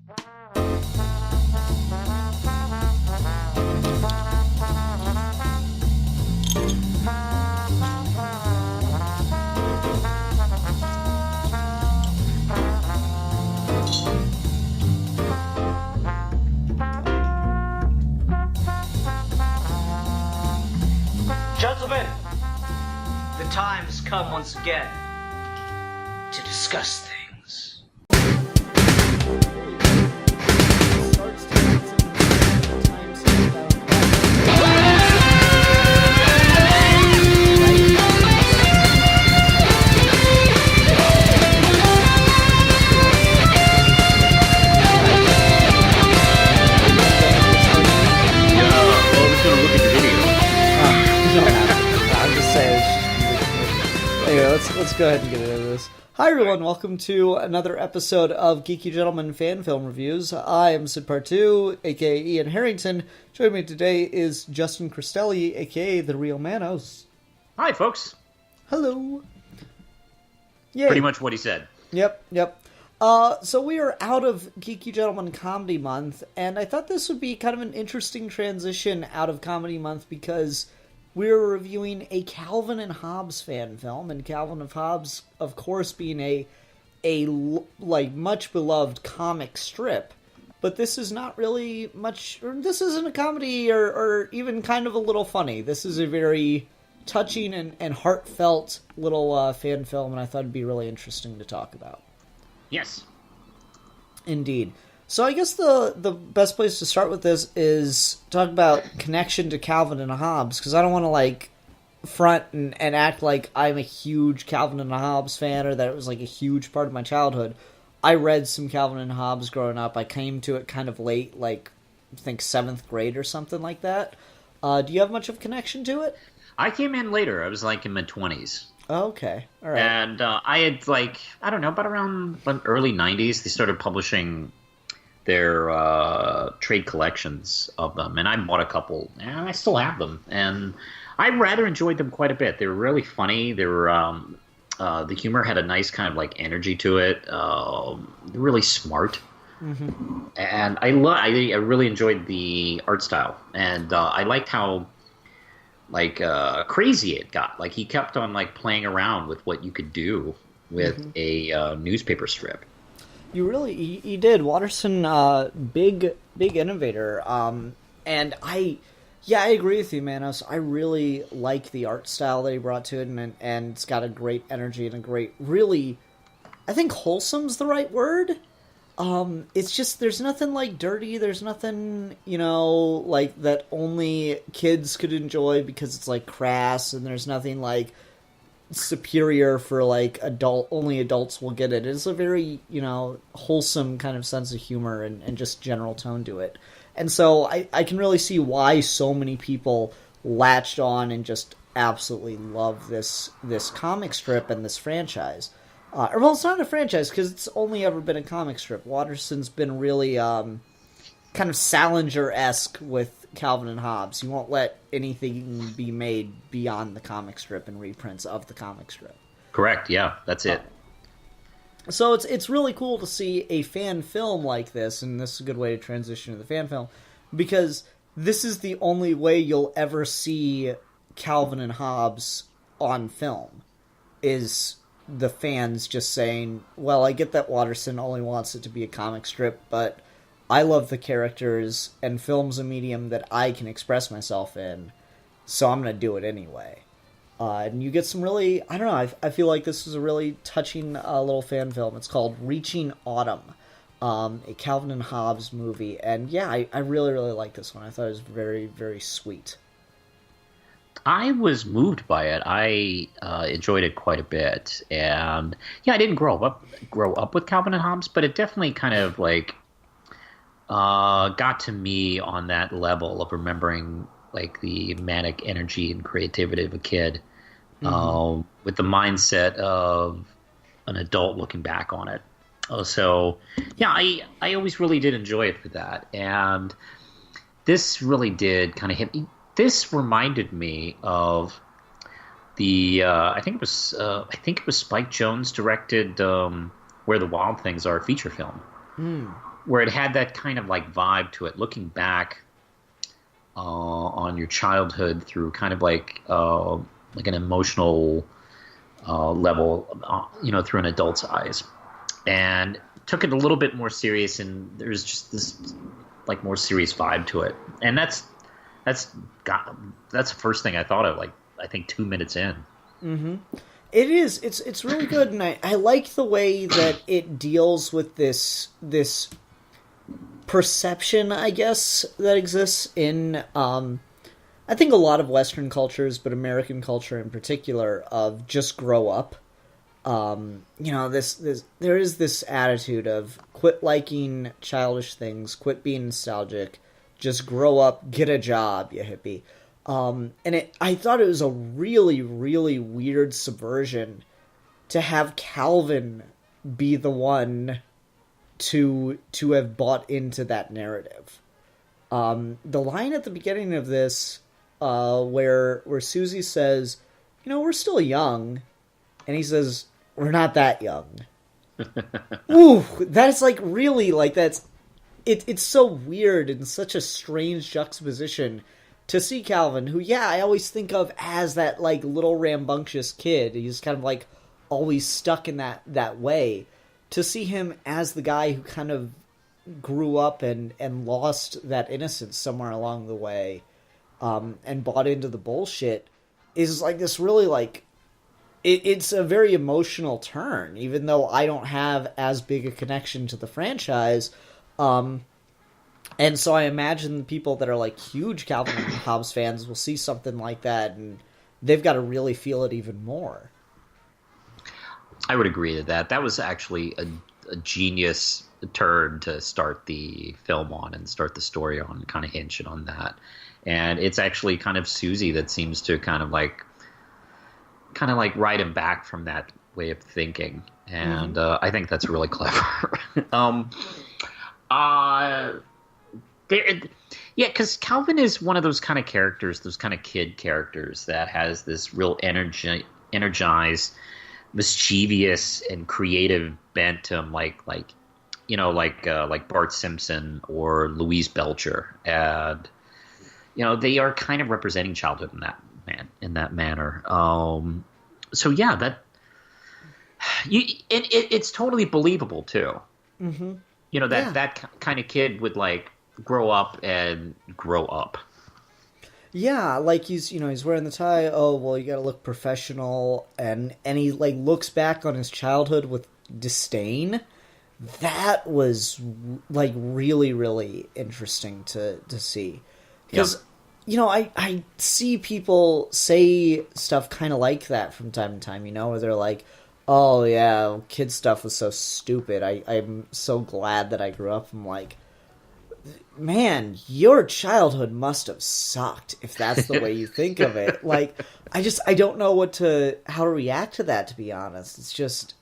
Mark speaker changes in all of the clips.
Speaker 1: Gentlemen, the time has come once again to discuss things.
Speaker 2: Let's go ahead and get into this. Hi everyone, welcome to another episode of Geeky Gentleman Fan Film Reviews. I am Sid Part2, aka Ian Harrington. Joining me today is Justin Cristelli, aka The Real Manos.
Speaker 3: Hi folks.
Speaker 2: Hello. Yay.
Speaker 3: Pretty much what he said.
Speaker 2: Yep. So we are out of Geeky Gentleman Comedy Month, and I thought this would be kind of an interesting transition out of Comedy Month because we're reviewing a Calvin and Hobbes fan film, and Calvin and Hobbes, of course, being a much beloved comic strip. But this is not really much, or this isn't a comedy, or even kind of a little funny. This is a very touching and heartfelt little fan film, and I thought it'd be really interesting to talk about.
Speaker 3: Yes.
Speaker 2: Indeed. So I guess the best place to start with this is talk about connection to Calvin and Hobbes, because I don't want to front and act like I'm a huge Calvin and Hobbes fan or that it was a huge part of my childhood. I read some Calvin and Hobbes growing up. I came to it kind of late, I think 7th grade or something like that. Do you have much of a connection to it?
Speaker 3: I came in later. I was in mid-20s.
Speaker 2: Oh, okay. All right.
Speaker 3: And I had I don't know, about around the early 90s, they started publishing their trade collections of them, and I bought a couple, and I still have them, and I rather enjoyed them quite a bit. They were really funny. They were the humor had a nice kind of energy to it. Really smart, and I really enjoyed the art style, and I liked how crazy it got. He kept on playing around with what you could do with a newspaper strip.
Speaker 2: You did. Watterson, big innovator. And I agree with you, Manos. I really like the art style that he brought to it, and it's got a great energy and a great, really, I think wholesome's the right word. It's just, there's nothing dirty, there's nothing, that only kids could enjoy because it's crass, and there's nothing superior for only adults will get it. It's a very wholesome kind of sense of humor and just general tone to it, and so I can really see why so many people latched on and just absolutely love this comic strip and this franchise. It's not a franchise because it's only ever been a comic strip. Watterson's been really kind of Salinger-esque with Calvin and Hobbes. You won't let anything be made beyond the comic strip and reprints of the comic strip.
Speaker 3: Correct, yeah, that's it.
Speaker 2: So it's really cool to see a fan film like this, and this is a good way to transition to the fan film, because this is the only way you'll ever see Calvin and Hobbes on film, is the fans just saying, well, I get that Watterson only wants it to be a comic strip, but I love the characters, and film's a medium that I can express myself in, so I'm going to do it anyway. And you get some really, I don't know, I feel like this is a really touching little fan film. It's called Reaching Autumn, a Calvin and Hobbes movie, and yeah, I really, really like this one. I thought it was very, very sweet.
Speaker 3: I was moved by it. I enjoyed it quite a bit, and yeah, I didn't grow up with Calvin and Hobbes, but it definitely kind of got to me on that level of remembering the manic energy and creativity of a kid, with the mindset of an adult looking back on it. So yeah, I always really did enjoy it for that, and this really did kind of hit me. This reminded me of the I think it was Spike Jonze directed Where the Wild Things Are feature film. where it had that kind of like vibe to it, looking back on your childhood through kind of like an emotional level, through an adult's eyes, and took it a little bit more serious. And there's just this like more serious vibe to it, and that's the first thing I thought of. Like I think 2 minutes in.
Speaker 2: Mm-hmm. It is. It's really good, and I like the way that it deals with this perception, I guess, that exists in I think a lot of Western cultures, but American culture in particular, of just grow up. There is this attitude of quit liking childish things, quit being nostalgic, just grow up, get a job, you hippie. I thought it was a really, really weird subversion to have Calvin be the one to have bought into that narrative. The line at the beginning of this, where Susie says, we're still young, and he says, we're not that young. Ooh, that is like really like that's it's so weird and such a strange juxtaposition to see Calvin, who, I always think of as that, like, little rambunctious kid. He's kind of, like, always stuck in that way. To see him as the guy who kind of grew up and lost that innocence somewhere along the way, and bought into the bullshit, is, like, this really, like... It's a very emotional turn, even though I don't have as big a connection to the franchise. And so I imagine the people that are like huge Calvin and Hobbes fans will see something like that, and they've got to really feel it even more.
Speaker 3: I would agree to that. That was actually a genius turn to start the film on and start the story on, kind of hinging on that. And it's actually kind of Susie that seems to kind of like ride him back from that way of thinking. And I think that's really clever. Because Calvin is one of those kind of characters, those kind of kid characters that has this real energized, mischievous, and creative bent to him, like Bart Simpson or Louise Belcher, and they are kind of representing childhood in that manner. It's totally believable too. Mm-hmm. That kind of kid would like grow up and grow up.
Speaker 2: Yeah, like he's wearing the tie. Oh, well, you got to look professional, and he like looks back on his childhood with disdain. That was like really, really interesting to see, because I see people say stuff kind of like that from time to time. Where they're like, "Oh yeah, kid stuff was so stupid. I'm so glad that I grew up." I'm like, man, your childhood must have sucked if that's the way you think of it. Like, I don't know how to react to that, to be honest. It's just,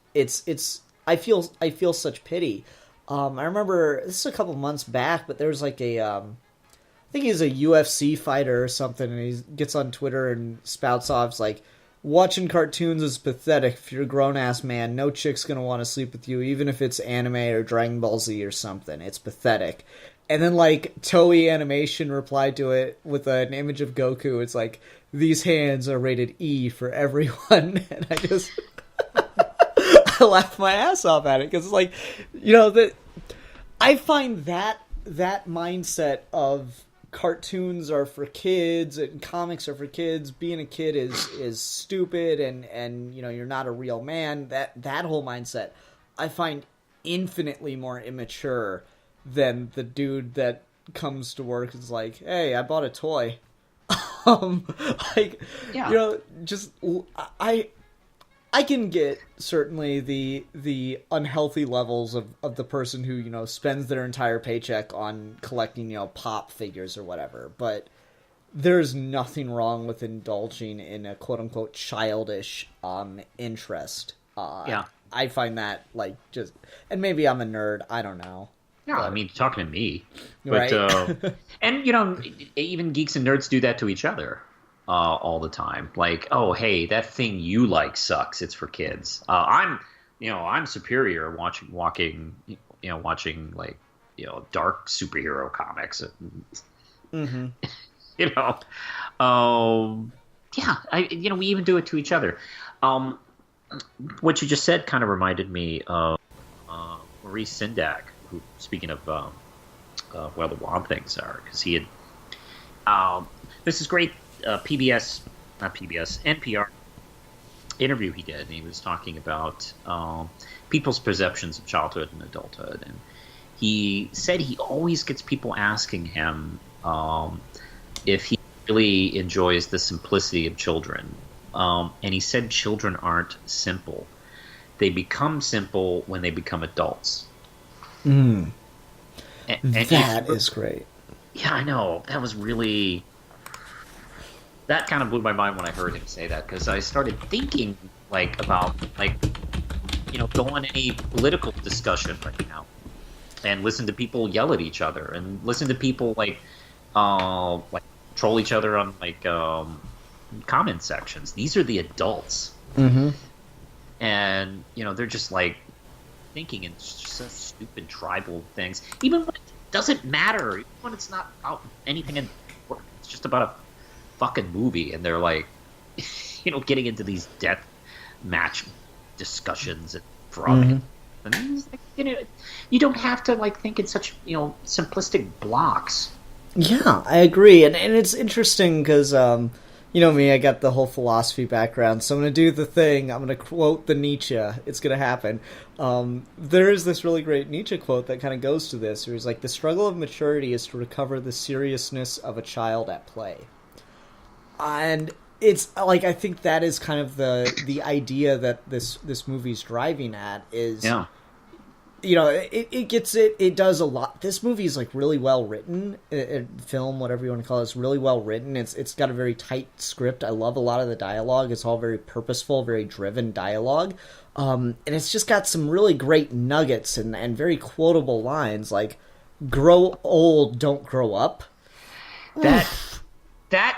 Speaker 2: I feel such pity. I remember, this is a couple months back, but there was like I think he's a UFC fighter or something, and he gets on Twitter and spouts off, like, watching cartoons is pathetic. If you're a grown-ass man, no chick's gonna want to sleep with you, even if it's anime or Dragon Ball Z or something. It's pathetic. And then, like, Toei Animation replied to it with an image of Goku. It's like, these hands are rated E for everyone. And I just... I laugh my ass off at it. Because it's like, I find that mindset of cartoons are for kids and comics are for kids, being a kid is stupid and you're not a real man. That whole mindset, I find infinitely more immature than the dude that comes to work and is like, hey, I bought a toy. I can get certainly the unhealthy levels of the person who, spends their entire paycheck on collecting, pop figures or whatever, but there's nothing wrong with indulging in a quote unquote childish interest. I find that like just, and maybe I'm a nerd, I don't know.
Speaker 3: Yeah,
Speaker 2: but,
Speaker 3: I mean, talking to me, but
Speaker 2: right?
Speaker 3: and even geeks and nerds do that to each other all the time. Like, oh, hey, that thing you like sucks. It's for kids. I'm superior watching like dark superhero comics.
Speaker 2: Mm-hmm.
Speaker 3: We even do it to each other. What you just said kind of reminded me of Maurice Sendak, who, speaking of the Wild Things are, because he had this is great NPR interview he did, and he was talking about people's perceptions of childhood and adulthood, and he said he always gets people asking him if he really enjoys the simplicity of children, and he said children aren't simple. They become simple when they become adults.
Speaker 2: And that
Speaker 3: is
Speaker 2: great.
Speaker 3: Yeah, I know. That was really... That kind of blew my mind when I heard him say that, because I started thinking about go on any political discussion right now and listen to people yell at each other and listen to people troll each other on comment sections. These are the adults.
Speaker 2: Mm-hmm.
Speaker 3: And they're just thinking in such stupid tribal things, even when it doesn't matter, even when it's not about anything important. It's just about a fucking movie, and they're getting into these death match discussions and drugging. And it's you don't have to think in such simplistic blocks.
Speaker 2: Yeah, I agree, and it's interesting because me, I got the whole philosophy background, so I'm going to do the thing. I'm going to quote the Nietzsche. It's going to happen. There is this really great Nietzsche quote that kind of goes to this, where he's like, the struggle of maturity is to recover the seriousness of a child at play. And it's I think that is kind of the idea that this movie's driving at is, it does a lot. This movie is really well written, film, whatever you want to call it, is really well written. It's got a very tight script. I love a lot of the dialogue. It's all very purposeful, very driven dialogue. And it's just got some really great nuggets and very quotable lines like, grow old, don't grow up.
Speaker 3: That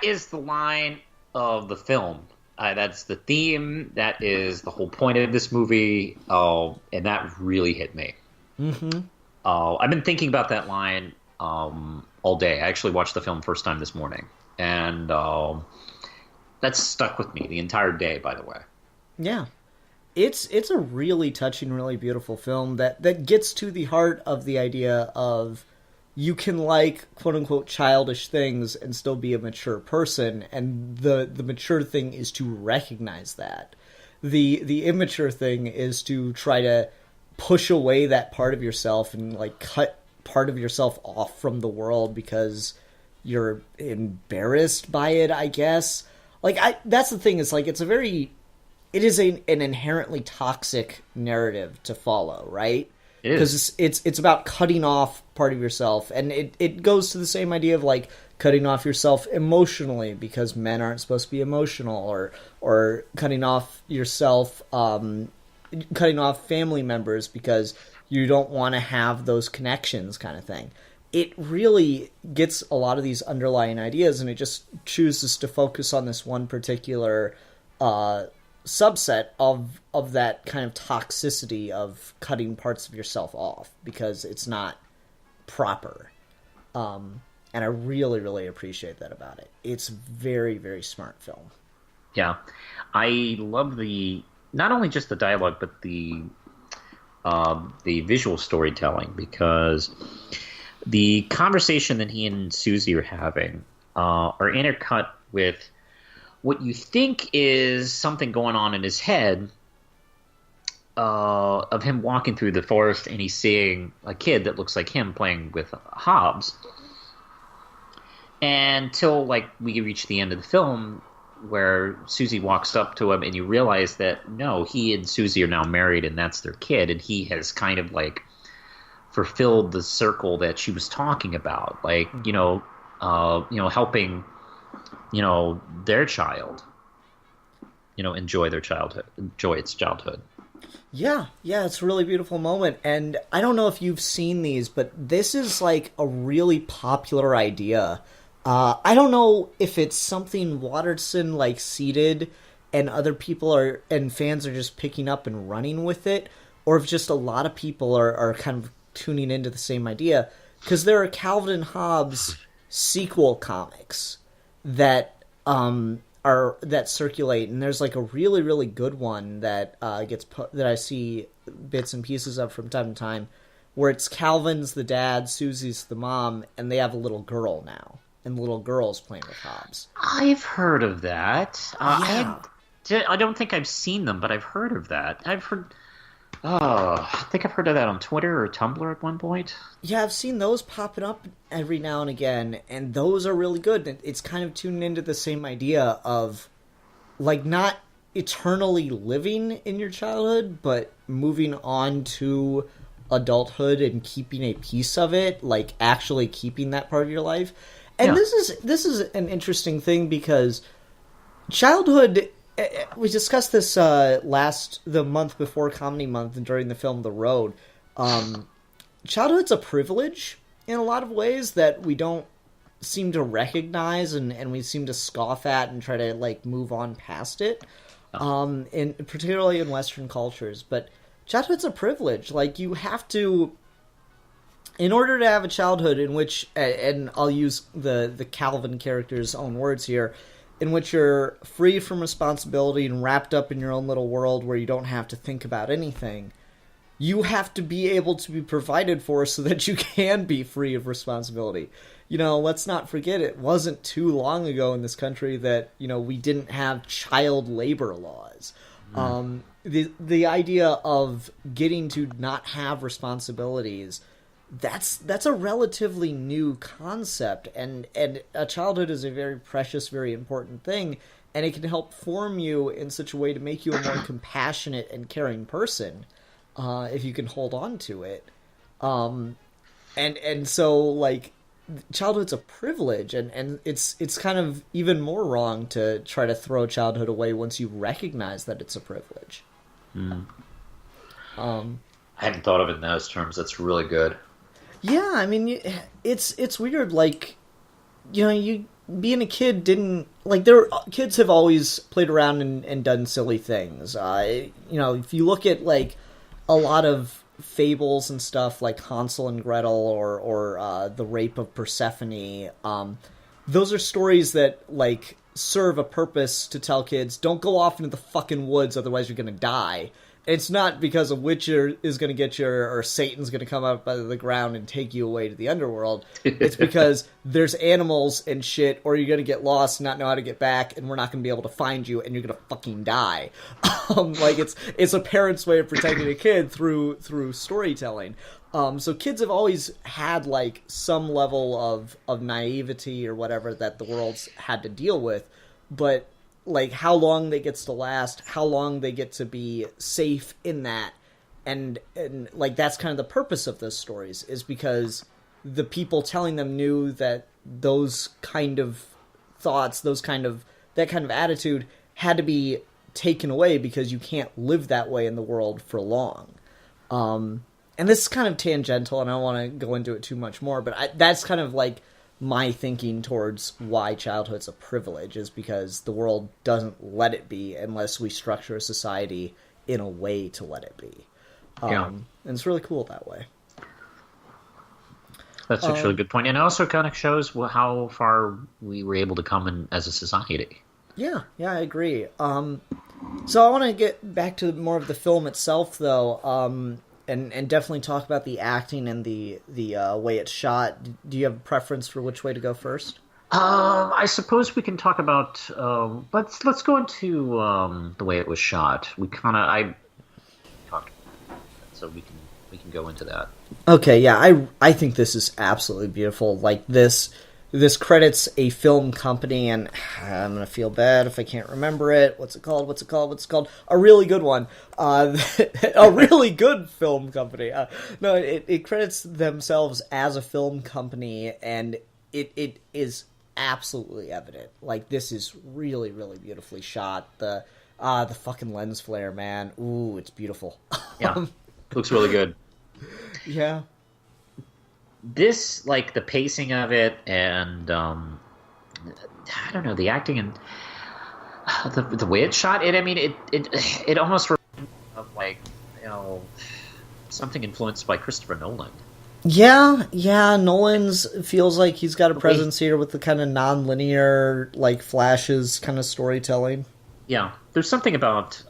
Speaker 3: is the line of the film. That's the theme. That is the whole point of this movie. And that really hit me. Mm-hmm. I've been thinking about that line all day. I actually watched the film first time this morning. And that's stuck with me the entire day, by the way.
Speaker 2: Yeah. It's a really touching, really beautiful film that gets to the heart of the idea of you can quote-unquote childish things and still be a mature person, and the mature thing is to recognize that. The immature thing is to try to push away that part of yourself and cut part of yourself off from the world because you're embarrassed by it, I guess. That's the thing, is it is an inherently toxic narrative to follow, right? Because it's about cutting off part of yourself, and it goes to the same idea of cutting off yourself emotionally because men aren't supposed to be emotional, or cutting off yourself, cutting off family members because you don't want to have those connections, kind of thing. It really gets a lot of these underlying ideas, and it just chooses to focus on this one particular subset of that kind of toxicity of cutting parts of yourself off because it's not proper. And I really, really appreciate that about it. It's very, very smart film.
Speaker 3: Yeah. I love not only just the dialogue, but the visual storytelling, because the conversation that he and Susie are having are intercut with what you think is something going on in his head, of him walking through the forest and he's seeing a kid that looks like him playing with Hobbes. Until we reach the end of the film where Susie walks up to him and you realize that no, he and Susie are now married and that's their kid, and he has kind of fulfilled the circle that she was talking about, helping their child, enjoy its childhood.
Speaker 2: Yeah, it's a really beautiful moment, and I don't know if you've seen these, but this is a really popular idea. I don't know if it's something Watterson seeded and other people and fans are just picking up and running with it, or if just a lot of people are kind of tuning into the same idea, because there are Calvin and Hobbes sequel comics that that circulate, and there's like a really, really good one that that I see bits and pieces of from time to time, where it's Calvin's the dad, Susie's the mom, and they have a little girl now, and the little girl's playing with Hobbes.
Speaker 3: I've heard of that.
Speaker 2: Yeah.
Speaker 3: I don't think I've seen them, but I've heard of that. I think I've heard of that on Twitter or Tumblr at one point.
Speaker 2: Yeah, I've seen those popping up every now and again, and those are really good. It's kind of tuning into the same idea of, like, not eternally living in your childhood, but moving on to adulthood and keeping a piece of it, like actually keeping that part of your life. And
Speaker 3: Yeah.
Speaker 2: this is an interesting thing, because childhood, we discussed this the month before Comedy Month and during the film The Road. Childhood's a privilege in a lot of ways that we don't seem to recognize, and we seem to scoff at and try to like move on past it. Particularly in Western cultures, but childhood's a privilege. Like, you have to, in order to have a childhood in which, and I'll use the Calvin character's own words here, in which you're free from responsibility and wrapped up in your own little world where you don't have to think about anything, you have to be able to be provided for so that you can be free of responsibility. You know, let's not forget, it wasn't too long ago in this country that, you know, we didn't have child labor laws. The idea of getting to not have responsibilities, that's a relatively new concept, and a childhood is a very precious, very important thing, and it can help form you in such a way to make you a more compassionate and caring person, if you can hold on to it. And so, like, childhood's a privilege, and it's kind of even more wrong to try to throw childhood away once you recognize that it's a privilege.
Speaker 3: I hadn't thought of it in those terms. That's really good.
Speaker 2: Yeah, I mean, it's weird. Like, you know, you being a kid didn't, like, kids have always played around and done silly things. You know, if you look at like a lot of fables and stuff like Hansel and Gretel or the Rape of Persephone, those are stories that like serve a purpose to tell kids, don't go off into the fucking woods, otherwise you're gonna die. It's not because a witch is going to get you, or Satan's going to come up out of the ground and take you away to the underworld. It's because there's animals and shit, or you're going to get lost and not know how to get back, and we're not going to be able to find you, and you're going to fucking die. Like, it's a parent's way of protecting a kid through storytelling. So kids have always had, like, some level of naivety or whatever that the world's had to deal with, but like how long they gets to last, how long they get to be safe in that, and like that's kind of the purpose of those stories, is because the people telling them knew that those kind of thoughts, that kind of attitude had to be taken away, because you can't live that way in the world for long. And this is kind of tangential, and I don't want to go into it too much more, but that's kind of like my thinking towards why childhood's a privilege, is because the world doesn't let it be unless we structure a society in a way to let it be. And it's really cool that way.
Speaker 3: That's actually a good point. And it also kind of shows how far we were able to come in as a society.
Speaker 2: Yeah, I agree. So I want to get back to more of the film itself, though, and definitely talk about the acting and the way it's shot. Do you have a preference for which way to go first?
Speaker 3: I suppose we can talk about. Let's go into the way it was shot. I talked, so we can go into that.
Speaker 2: Okay, yeah, I think this is absolutely beautiful. Like, this credits a film company, and I'm gonna feel bad if I can't remember it. What's it called? A really good one. A really good film company. No, it credits themselves as a film company, and it is absolutely evident. Like, this is really, really beautifully shot. The fucking lens flare, man. Ooh, it's beautiful.
Speaker 3: Yeah, looks really good.
Speaker 2: Yeah.
Speaker 3: This, like, the pacing of it, and I don't know, the acting and the way it's shot. I mean, it almost reminds me of, like, you know, something influenced by Christopher Nolan.
Speaker 2: Yeah, Nolan's feels like he's got a presence here with the kind of non-linear, like, flashes kind of storytelling.
Speaker 3: Yeah, there's something about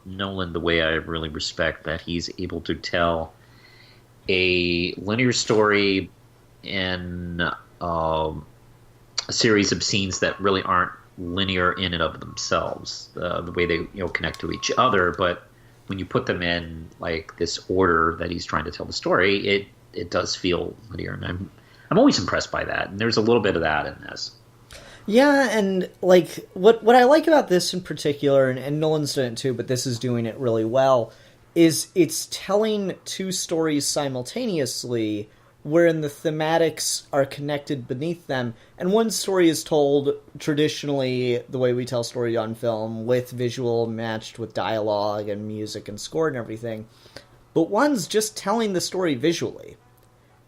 Speaker 3: Nolan, the way I really respect that he's able to tell a linear story in a series of scenes that really aren't linear in and of themselves, the way they connect to each other. But when you put them in like this order that he's trying to tell the story, it does feel linear, and I'm always impressed by that. And there's a little bit of that in this.
Speaker 2: Yeah, and like what I like about this in particular, and Nolan's done it too, but this is doing it really well, is it's telling two stories simultaneously, wherein the thematics are connected beneath them, and one story is told traditionally the way we tell story on film, with visual matched with dialogue and music and score and everything, but one's just telling the story visually,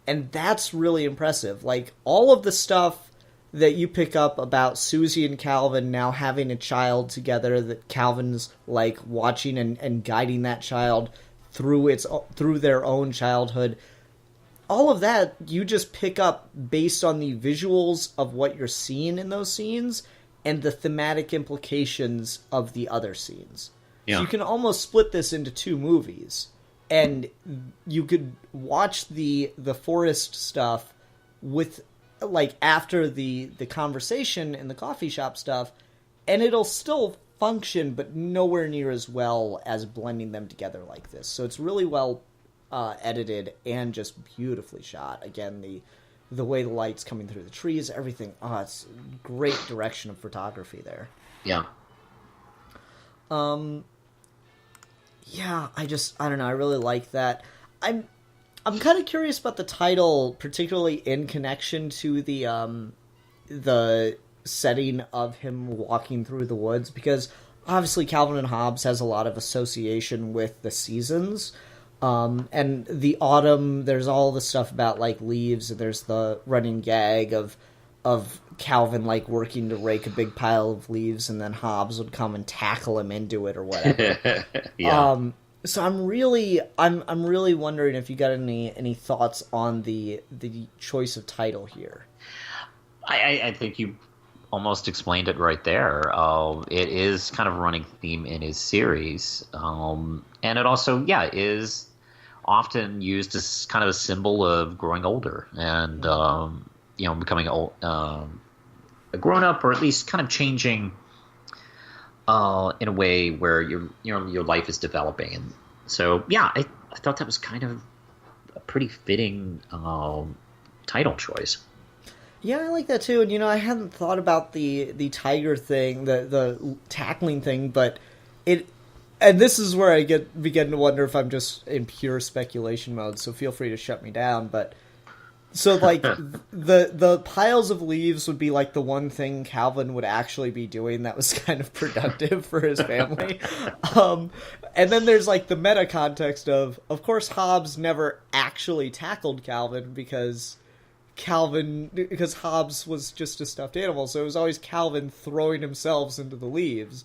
Speaker 2: and that's really impressive. Like, all of the stuff that you pick up about Susie and Calvin now having a child together, that Calvin's like watching and guiding that child through their own childhood, all of that you just pick up based on the visuals of what you're seeing in those scenes and the thematic implications of the other scenes. Yeah. So you can almost split this into two movies, and you could watch the forest stuff with, like, after the conversation in the coffee shop stuff, and it'll still function, but nowhere near as well as blending them together like this. So it's really well edited and just beautifully shot. Again, the way the light's coming through the trees, everything. Oh, it's great direction of photography there.
Speaker 3: Yeah.
Speaker 2: Yeah, I don't know. I really like that. I'm kind of curious about the title, particularly in connection to the setting of him walking through the woods, because obviously Calvin and Hobbes has a lot of association with the seasons. And the autumn, there's all the stuff about, like, leaves, and there's the running gag of Calvin, like, working to rake a big pile of leaves, and then Hobbes would come and tackle him into it or whatever.
Speaker 3: Yeah.
Speaker 2: So I'm really wondering if you got any thoughts on the choice of title here.
Speaker 3: I think you almost explained it right there. It is kind of a running theme in his series, and it also, is often used as kind of a symbol of growing older and becoming a grown up, or at least kind of changing in a way where your life is developing. And so I thought that was kind of a pretty fitting title choice.
Speaker 2: Yeah, I like that too. And I hadn't thought about the tiger thing, the tackling thing, but and this is where I begin to wonder if I'm just in pure speculation mode, so feel free to shut me down. But so, like, the piles of leaves would be like the one thing Calvin would actually be doing that was kind of productive for his family. And then there's, like, the meta context of course Hobbes never actually tackled Calvin because Hobbes was just a stuffed animal, so it was always Calvin throwing himself into the leaves.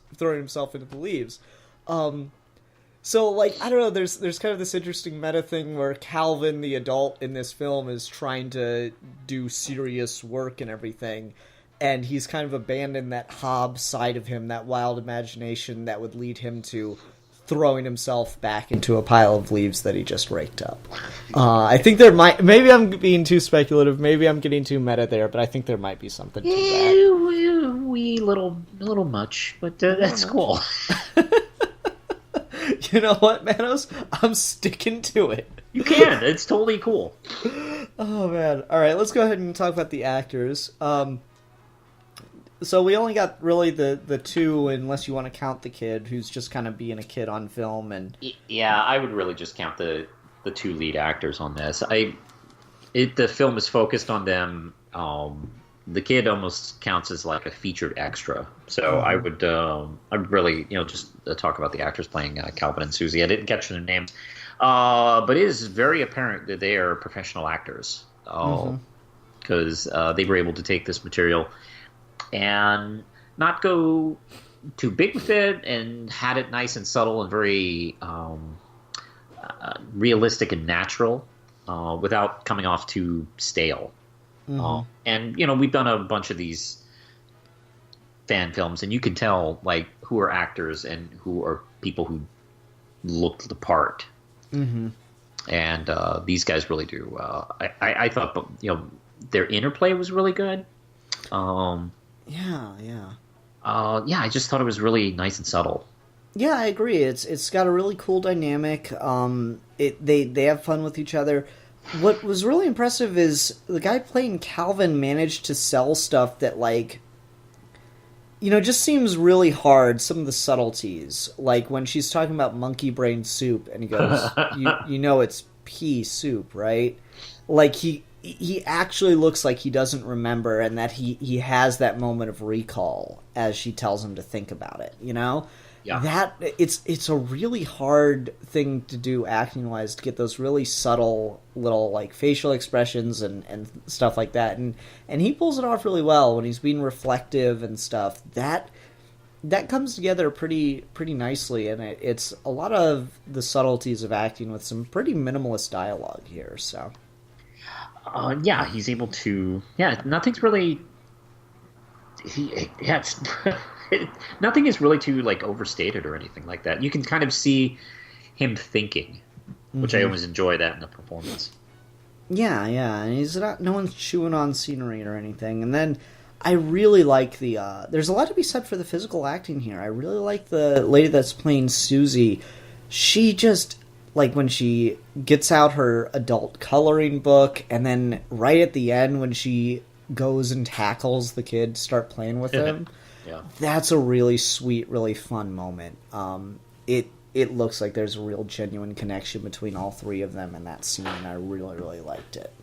Speaker 2: So, like, I don't know, there's kind of this interesting meta thing where Calvin, the adult in this film, is trying to do serious work and everything, and he's kind of abandoned that Hobbes side of him, that wild imagination that would lead him to throwing himself back into a pile of leaves that he just raked up. I think maybe I'm being too speculative, maybe I'm getting too meta there, but I think there might be something to that.
Speaker 3: We little much, but that's cool.
Speaker 2: You know what, Manos? I'm sticking to it.
Speaker 3: You can. It's totally cool.
Speaker 2: Oh, man. All right, let's go ahead and talk about the actors. So we only got really the two, unless you want to count the kid, who's just kind of being a kid on film. And
Speaker 3: yeah, I would really just count the two lead actors on this. The film is focused on them. The kid almost counts as like a featured extra. So I would really, just talk about the actors playing Calvin and Susie. I didn't catch their names, but it is very apparent that they are professional actors because they were able to take this material and not go too big with it, and had it nice and subtle and very realistic and natural. without coming off too stale.
Speaker 2: Mm-hmm.
Speaker 3: And we've done a bunch of these fan films, and you can tell like who are actors and who are people who look the part.
Speaker 2: Mm-hmm.
Speaker 3: And these guys really do. I thought their interplay was really good.
Speaker 2: Yeah.
Speaker 3: I just thought it was really nice and subtle.
Speaker 2: Yeah, I agree. It's got a really cool dynamic. They have fun with each other. What was really impressive is the guy playing Calvin managed to sell stuff that, like, just seems really hard. Some of the subtleties, like when she's talking about monkey brain soup, and he goes, it's pea soup, right? Like he actually looks like he doesn't remember, and that he has that moment of recall as she tells him to think about it.
Speaker 3: Yeah.
Speaker 2: That it's a really hard thing to do acting wise, to get those really subtle little like facial expressions and stuff like that, and he pulls it off really well when he's being reflective and stuff. That comes together pretty nicely, and it's a lot of the subtleties of acting with some pretty minimalist dialogue here. So
Speaker 3: he's able to. Yeah, nothing's really. Nothing is really too like overstated or anything like that. You can kind of see him thinking, which I always enjoy that in the performance.
Speaker 2: Yeah, and he's not. No one's chewing on scenery or anything. And then I really like the. There's a lot to be said for the physical acting here. I really like the lady that's playing Susie. She just like when she gets out her adult coloring book, and then right at the end when she goes and tackles the kid to start playing with him.
Speaker 3: Yeah.
Speaker 2: That's a really sweet, really fun moment. It looks like there's a real genuine connection between all three of them in that scene. I really, really liked it.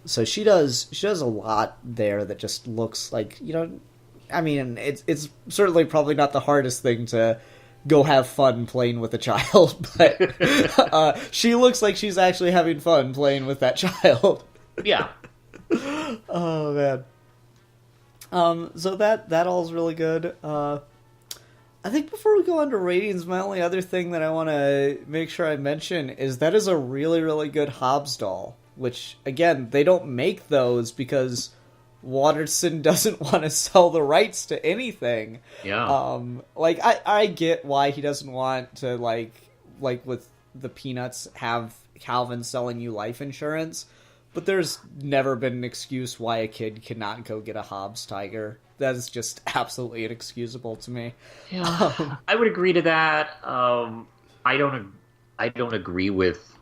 Speaker 2: So she does a lot there that just looks like, I mean, it's certainly probably not the hardest thing to go have fun playing with a child, but she looks like she's actually having fun playing with that child.
Speaker 3: Yeah.
Speaker 2: Oh man. So that all's really good. I think before we go on to ratings, my only other thing that I want to make sure I mention is that is a really, really good Hobbes doll, which, again, they don't make those because Watterson doesn't want to sell the rights to anything.
Speaker 3: Yeah.
Speaker 2: I get why he doesn't want to, like with the Peanuts, have Calvin selling you life insurance. But there's never been an excuse why a kid cannot go get a Hobbes tiger. That is just absolutely inexcusable to me.
Speaker 3: Yeah, I would agree to that. I don't agree with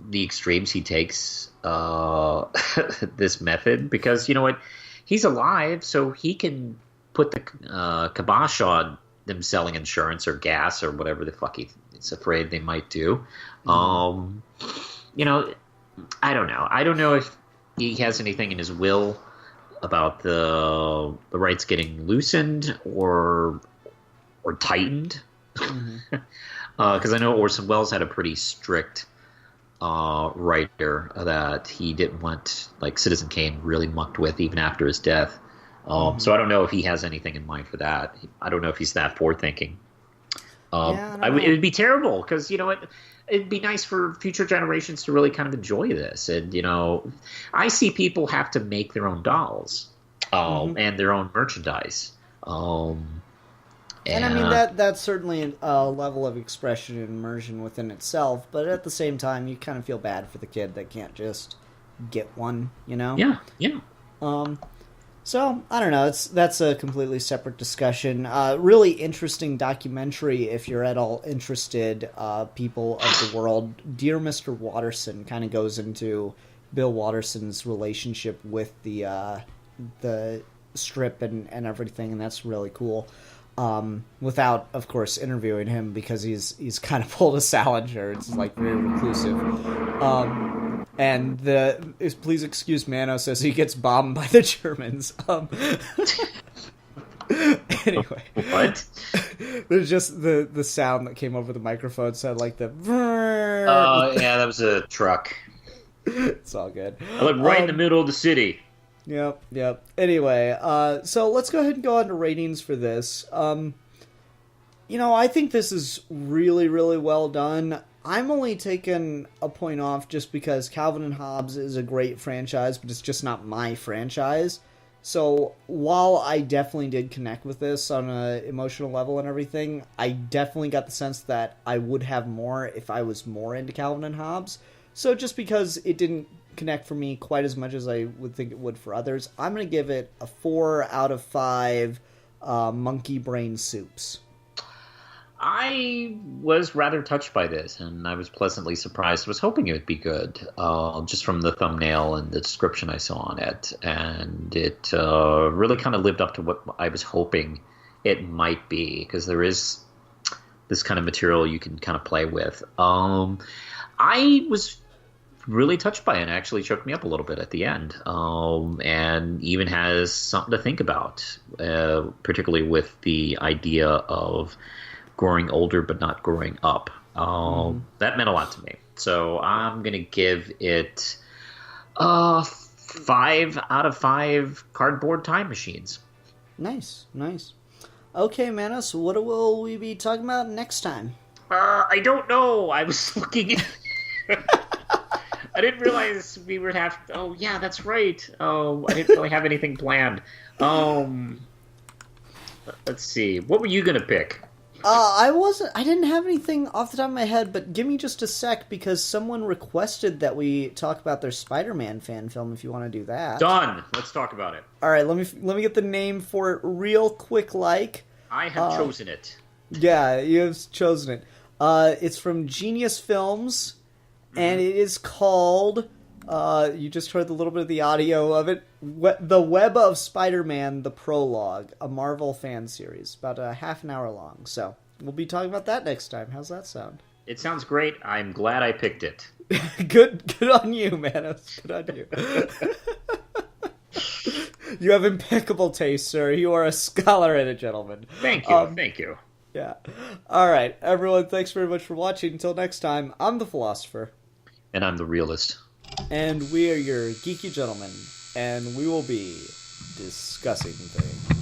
Speaker 3: the extremes he takes this method, because you know what, he's alive, so he can put the kibosh on them selling insurance or gas or whatever the fuck he's afraid they might do. I don't know. I don't know if he has anything in his will about the rights getting loosened or tightened. Because I know Orson Welles had a pretty strict writer that he didn't want, like, Citizen Kane really mucked with even after his death. So I don't know if he has anything in mind for that. I don't know if he's that forward-thinking. It would be terrible, because, you know what, it'd be nice for future generations to really kind of enjoy this. And, I see people have to make their own dolls and their own merchandise. And
Speaker 2: I mean, that's certainly a level of expression and immersion within itself, but at the same time, you kind of feel bad for the kid that can't just get one,
Speaker 3: Yeah.
Speaker 2: So, I don't know, that's a completely separate discussion. Really interesting documentary, if you're at all interested, people of the world. Dear Mr. Watterson kind of goes into Bill Watterson's relationship with the strip and everything, and that's really cool. Without, of course, interviewing him, because he's kind of pulled a Salinger. It's like very reclusive. And please excuse Manos as he gets bombed by the Germans. Anyway,
Speaker 3: what?
Speaker 2: There's just the sound that came over the microphone sounded like the.
Speaker 3: Oh yeah, that was a truck.
Speaker 2: It's all good.
Speaker 3: I look right in the middle of the city.
Speaker 2: Yep. Anyway, so let's go ahead and go on to ratings for this. I think this is really, really well done. I'm only taking a point off just because Calvin and Hobbes is a great franchise, but it's just not my franchise. So while I definitely did connect with this on an emotional level and everything, I definitely got the sense that I would have more if I was more into Calvin and Hobbes. So just because it didn't connect for me quite as much as I would think it would for others, I'm going to give it a 4 out of 5 monkey brain soups.
Speaker 3: I was rather touched by this, and I was pleasantly surprised. I was hoping it would be good, just from the thumbnail and the description I saw on it. And it really kind of lived up to what I was hoping it might be, because there is this kind of material you can kind of play with. I was really touched by it. It actually choked me up a little bit at the end, and even has something to think about, particularly with the idea of growing older but not growing up. That meant a lot to me. So I'm going to give it 5 out of 5 cardboard time machines.
Speaker 2: Nice. Okay, Manos, what will we be talking about next time?
Speaker 3: I don't know. I was looking I didn't realize we would have... Oh, yeah, that's right. I didn't really have anything planned. Let's see. What were you going to pick?
Speaker 2: I didn't have anything off the top of my head, but give me just a sec, because someone requested that we talk about their Spider-Man fan film, if you want to do that.
Speaker 3: Done. Let's talk about it.
Speaker 2: All right, let me get the name for it real quick,
Speaker 3: I have chosen it.
Speaker 2: Yeah, you have chosen it. It's from Genius Films, and it is called, you just heard a little bit of the audio of it, The Web of Spider-Man, The Prologue, a Marvel fan series, about a half an hour long. So we'll be talking about that next time. How's that sound?
Speaker 3: It sounds great. I'm glad I picked it.
Speaker 2: Good on you, Manos. Good on you. You have impeccable taste, sir. You are a scholar and a gentleman.
Speaker 3: Thank you. Thank you.
Speaker 2: Yeah. All right, everyone, thanks very much for watching. Until next time, I'm the Philosopher.
Speaker 3: And I'm the realist.
Speaker 2: And we are your geeky gentlemen, and we will be discussing things.